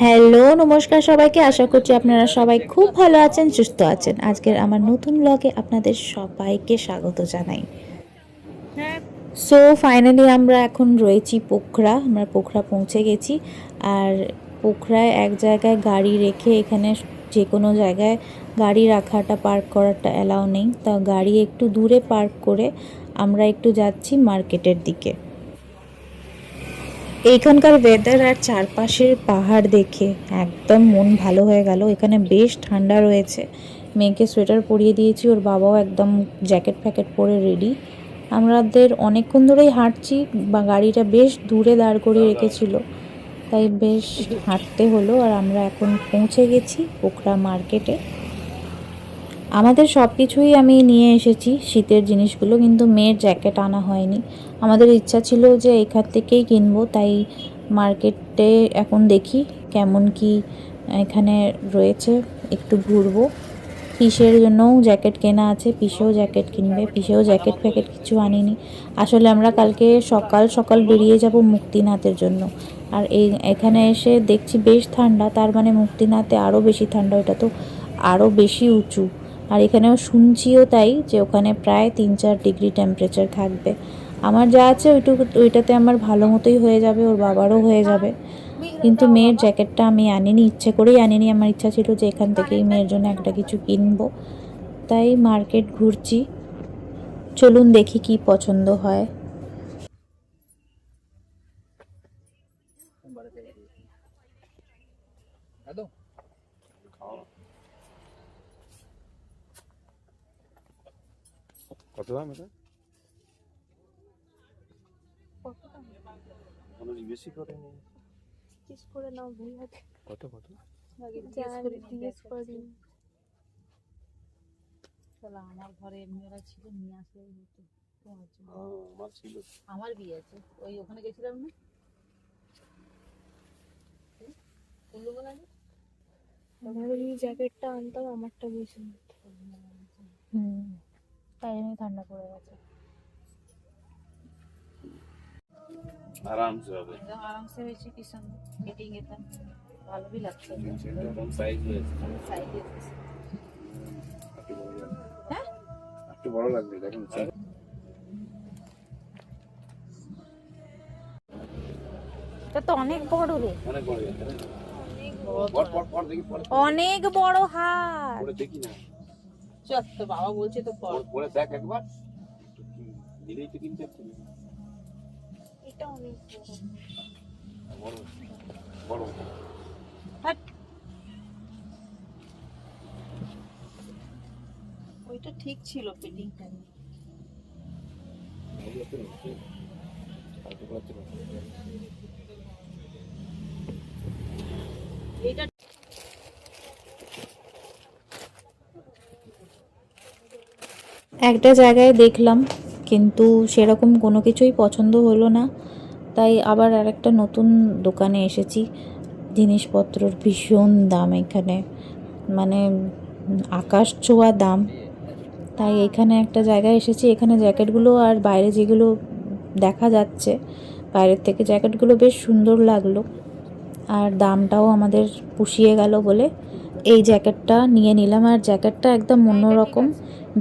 Hello, নমস্কার সবাইকে। আশা করছি আপনারা সবাই খুব ভালো আছেন, সুস্থ আছেন। আজকের আমার নতুন ব্লগে আপনাদের সবাইকে স্বাগত জানাই। সো ফাইনালি আমরা এখন রয়েছি পোখরা। আমরা পোখরা পৌঁছে গেছি। আর পোখরায় এক জায়গায় গাড়ি রেখে, এখানে যে কোনো জায়গায় গাড়ি রাখাটা, পার্ক করাটা অ্যালাউ নেই। তা গাড়ি একটু দূরে পার্ক করে আমরা একটু যাচ্ছি মার্কেটের দিকে। এইখানকার ওয়েদার আর চারপাশের পাহাড় দেখে একদম মন ভালো হয়ে গেল। এখানে বেশ ঠান্ডা রয়েছে। মেয়েকে সোয়েটার পরিয়ে দিয়েছি, ওর বাবাও একদম জ্যাকেট ফ্যাকেট পরে রেডি। আমাদের অনেকক্ষণ ধরেই হাঁটছি, বা গাড়িটা বেশ দূরে দাঁড় করিয়ে রেখেছিল, তাই বেশ হাঁটতে হলো। আর আমরা এখন পৌঁছে গেছি পোখরা মার্কেটে। আমাদের সব কিছুই আমি নিয়ে এসেছি, শীতের জিনিসগুলো, কিন্তু মেয়ের জ্যাকেট আনা হয়নি। আমাদের ইচ্ছা ছিল যে এখান থেকেই কিনবো, তাই মার্কেটে এখন দেখি কেমন কি এখানে রয়েছে, একটু ঘুরবো। পিসের জন্যও জ্যাকেট কেনা আছে, পিসেও জ্যাকেট কিনবে। পিসেও জ্যাকেট ফ্যাকেট কিছু আনিনি। আসলে আমরা কালকে সকাল সকাল বেরিয়ে যাব মুক্তিনাথের জন্য। আর এখানে এসে দেখছি বেশ ঠান্ডা, তার মানে মুক্তিনাথে আরও বেশি ঠান্ডা, ওটা তো আরও বেশি উঁচু। আর এখানেও শুনছিও তাই, যে ওখানে প্রায় 3-4 ডিগ্রি টেম্পারেচার থাকবে। আমার যা আছে ওইটাতে আমার ভালো মতোই হয়ে যাবে, ওর বাবারও হয়ে যাবে। কিন্তু মেয়ের জ্যাকেটটা আমি আনিনি, ইচ্ছে করেই আনিনি। আমার ইচ্ছা ছিল যে এখান থেকেই মেয়ের জন্য একটা কিছু কিনবো, তাই মার্কেট ঘুরছি। চলুন দেখি কি পছন্দ হয়। কত দাম এটা? কোনো বেশি করে নেই। জিজ্ঞেস করে নাও ভাইয়াকে। কত কত? জিজ্ঞেস করি। চলো, আমার ঘরে এমনি ওরা ছিল, নিয়ে আসলেই হতো। তোমার জন্য আমার ছিল। আমার বিয়ে আছে, ওই ওখানে গেছিলাম না, কুল্লুমনালি। আমার এই জ্যাকেটটা আনতাম, আমারটা বেশি নিত। তাই জন্যই ঠান্ডা পড়ে গেছে। আরামসে হবে। একদম আরামসে হয়েছে, কি সুন্দর ফিটিং, এটা ভালো भी লাগছে। একদম সাইজ হয়েছে। সাইডে একটু বড় লাগবে। হ্যাঁ, একটু বড় লাগবে দেখুন। এটা তো অনেক বড় রে, অনেক বড় যাচ্ছে। পর দেখি পরে। অনেক বড় হাত। পরে দেখি না। চল, তো বাবা বলছে তো পর। পরে দেখ একবার। দিলেই তো কিনতে এটা অনেক বড়। বড়। হাট, ওইটা ঠিক ছিল ফিটিংটা। এটা একটা জায়গায় দেখলাম, কিন্তু সেরকম কোনো কিছুই পছন্দ হলো না, তাই আবার আরেকটা নতুন দোকানে এসেছি। জিনিসপত্রর ভীষণ দাম এখানে, মানে আকাশ ছোঁয়া দাম। তাই এখানে একটা জায়গায় এসেছি। এখানে জ্যাকেটগুলো আর বাইরে যেগুলো দেখা যাচ্ছে, বাইরের থেকে জ্যাকেটগুলো বেশ সুন্দর লাগলো, আর দামটাও আমাদের পুষিয়ে গেল বলে এই জ্যাকেটটা নিয়ে নিলাম। আর জ্যাকেটটা একদম অন্যরকম,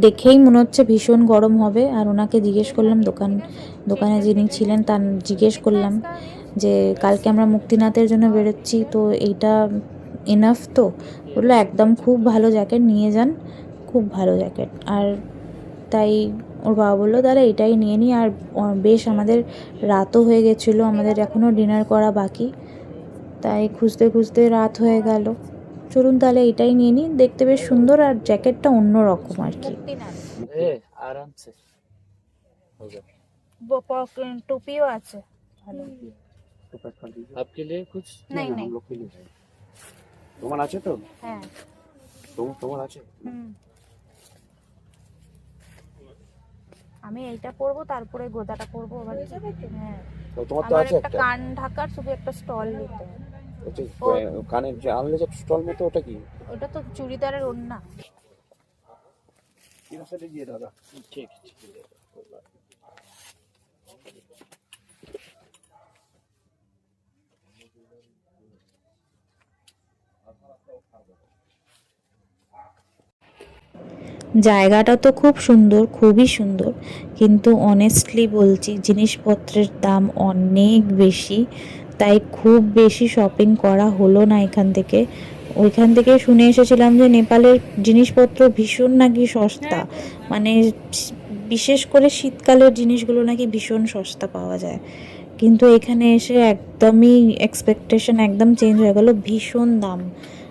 দেখেই মনে হচ্ছে ভীষণ গরম হবে। আর ওনাকে জিজ্ঞেস করলাম, দোকানে যিনি ছিলেন তার জিজ্ঞেস করলাম যে কালকে আমরা মুক্তিনাথের জন্য বেরোচ্ছি, তো এইটা এনাফ তো? বললো একদম খুব ভালো জ্যাকেট, নিয়ে যান, খুব ভালো জ্যাকেট। আর তাই ওর বাবা বললো তাহলে এটাই নিয়ে নিই। আর বেশ আমাদের রাতও হয়ে গেছিলো, আমাদের এখনও ডিনার করা বাকি, তাই খুঁজতে খুঁজতে রাত হয়ে গেল। চলুন তাহলে এটাই নিয়ে নিই, দেখতে বেশ সুন্দর, আর জ্যাকেটটা অন্য রকম আর কি। आराम से होगा। টুপিও আছে ভালো। आपके लिए कुछ নাই নাই। हम लोग के लिए তোমার আছে তো? হ্যাঁ। তোমার আছে? আমি এইটা পরবো, তারপরে গোদাটা পরবো আবার। হ্যাঁ, তো তোমার তো আমার আছে একটা একটা। কান ঢাকার শুধু একটা স্টল নিতে হবে। কানের যে আনলে যে স্টল মতো, ওটা কি? ওটা তো চুড়িদারের ওড়না। এর সাথে দিয়ে দাদা। ठीक জায়গাটা তো খুব সুন্দর, খুবই সুন্দর, কিন্তু অনেস্টলি বলছি জিনিসপত্রের দাম অনেক বেশি, তাই খুব বেশি শপিং করা হলো না এখান থেকে। ওইখান থেকে শুনে এসেছিলাম যে নেপালের জিনিসপত্র ভীষণ নাকি সস্তা, মানে বিশেষ করে শীতকালের জিনিসগুলো নাকি ভীষণ সস্তা পাওয়া যায়। কিন্তু এখানে এসে একদমই এক্সপেকটেশন একদম চেঞ্জ হয়ে গেল, ভীষণ দাম,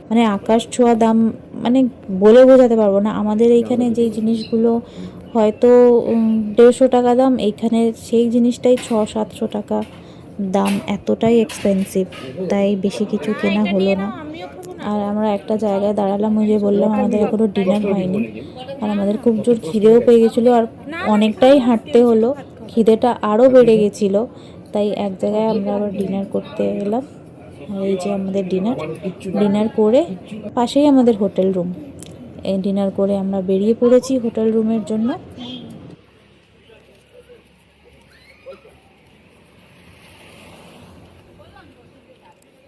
মানে আকাশ ছোঁয়া দাম, মানে বলে বোঝাতে পারবো না। আমাদের এইখানে যেই জিনিসগুলো হয়তো 150 টাকা দাম, এইখানে সেই জিনিসটাই 600-700 টাকা দাম, এতটাই এক্সপেন্সিভ, তাই বেশি কিছু কেনা হলো না। আর আমরা একটা জায়গায় দাঁড়ালাম, ওই যে বললাম আমাদের এখনো ডিনার হয়নি, আর আমাদের খুব জোর খিদেও পেয়ে গেছিলো, আর অনেকটাই হাঁটতে হলো, খিদেটা আরও বেড়ে গেছিলো, তাই এক জায়গায় আমরা আবার ডিনার করতে এলাম। আর এই যে আমাদের ডিনার করে পাশেই আমাদের হোটেল রুম, এই ডিনার করে আমরা বেরিয়ে পড়েছি হোটেল রুমের জন্য।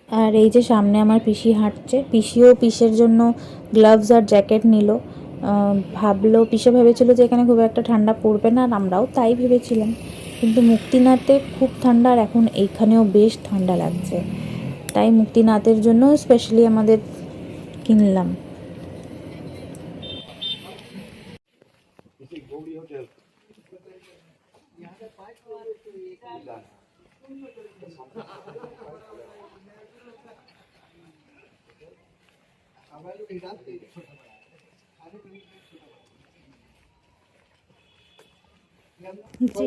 আর এই যে সামনে আমার পিসি হাঁটছে, পিসিও পিসের জন্য গ্লাভস আর জ্যাকেট নিল। পিসে ভেবেছিল যে এখানে খুব একটা ঠান্ডা পড়বে না, আর আমরাও তাই ভেবেছিলাম, কিন্তু মুক্তিনাথে খুব ঠান্ডা, আর এখন এইখানেও বেশ ঠান্ডা লাগছে, তাই মুক্তিনাথের জন্য স্পেশালি আমাদের কিনলাম। জি,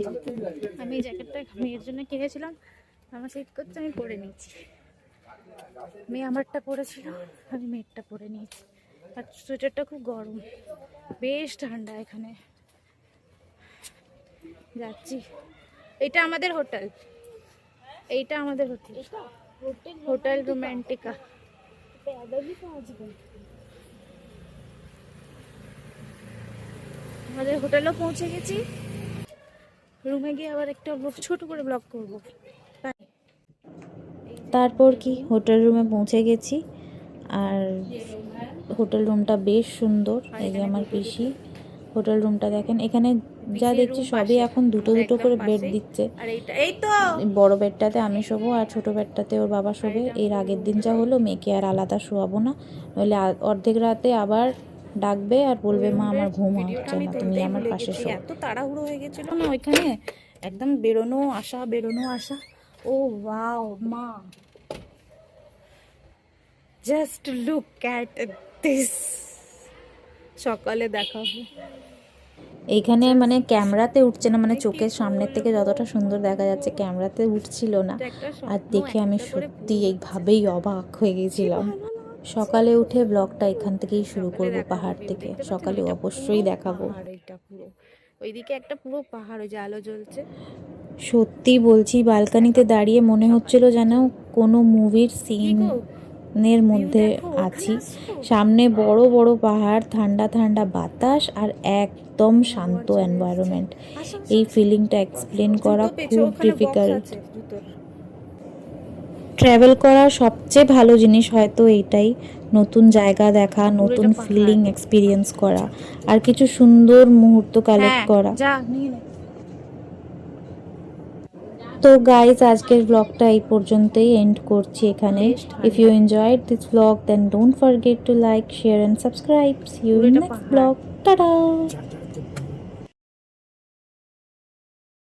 আমি এই জ্যাকেটটা মেয়ের জন্য কিনেছিলাম, আমার শীত করছে, আমি পরে নিয়েছি। মেয়ে আমারটা পরেছিল, আমি মেয়েরটা পরে নিয়েছি। আর সোয়েটারটা খুব গরম, বেশ ঠান্ডা এখানে। যাচ্ছি, এটা আমাদের হোটেল, এইটা আমাদের হোটেল, হোটেল রোম্যান্টিকা। আমাদের হোটেলও পৌঁছে গেছি, রুমে গিয়ে আবার একটা ছোট করে ব্লগ করবো। তারপর কি হোটেল রুমে পৌঁছে গেছি, আর হোটেল রুমটা বেশ সুন্দর। এই যে আমার পিসি, হোটেল রুমটা দেখেন, এখানে যা দেখছি সবই এখন দুটো দুটো করে বেড দিচ্ছে। বড় বেডটাতে আমি শোবো, আর ছোট বেডটাতে ওর বাবা শোবে। এর আগের দিন যা হলো, মেয়েকে আর আলাদা শোয়াবো না, নইলে অর্ধেক রাতে আবার ডাকবে আর বলবে মা আমার ঘুম হচ্ছে না, তুমি আমার পাশে শো। এত তাড়াহুড়ো হয়ে গেছিল না ওইখানে, একদম বেরোনো আসা। ও ওয়াও মা, জাস্ট লুক অ্যাট দিস, সকালে দেখাবো। এইখানে মানে ক্যামেরাতে উঠছে না, মানে চোখের সামনের থেকে যতটা সুন্দর দেখা যাচ্ছে ক্যামেরাতে উঠছিল না, আর দেখে আমি সত্যি এইভাবেই অবাক হয়ে গেছিলাম। সকালে উঠে ব্লগটা এখান থেকেই শুরু করব, পাহাড় থেকে, সকালে অবশ্যই দেখাবো। এইটা পুরো ওইদিকে একটা পুরো পাহাড়, ওই যে আলো জ্বলছে। সত্যি বলছি, ব্যালকনিতে দাঁড়িয়ে মনে হচ্ছিল যেন কোনো মুভির সিনের মধ্যে আছি। সামনে বড় বড় পাহাড়, ঠান্ডা ঠান্ডা বাতাস, আর একদম শান্ত এনভায়রনমেন্ট। এই ফিলিংটা এক্সপ্লেন করা খুব ডিফিকাল্ট। ট্রাভেল করার সবচেয়ে ভালো জিনিস হয়তো এইটাই, নতুন জায়গা দেখা, নতুন ফিলিং এক্সপিরিয়েন্স করা, আর কিছু সুন্দর মুহূর্ত কালেক্ট করা। তো গাইজ, আজকের ব্লগটা এই পর্যন্তই এন্ড করছি এখানে। If you enjoyed this blog then don't forget to like, share and subscribe. See you in next blog. Tata.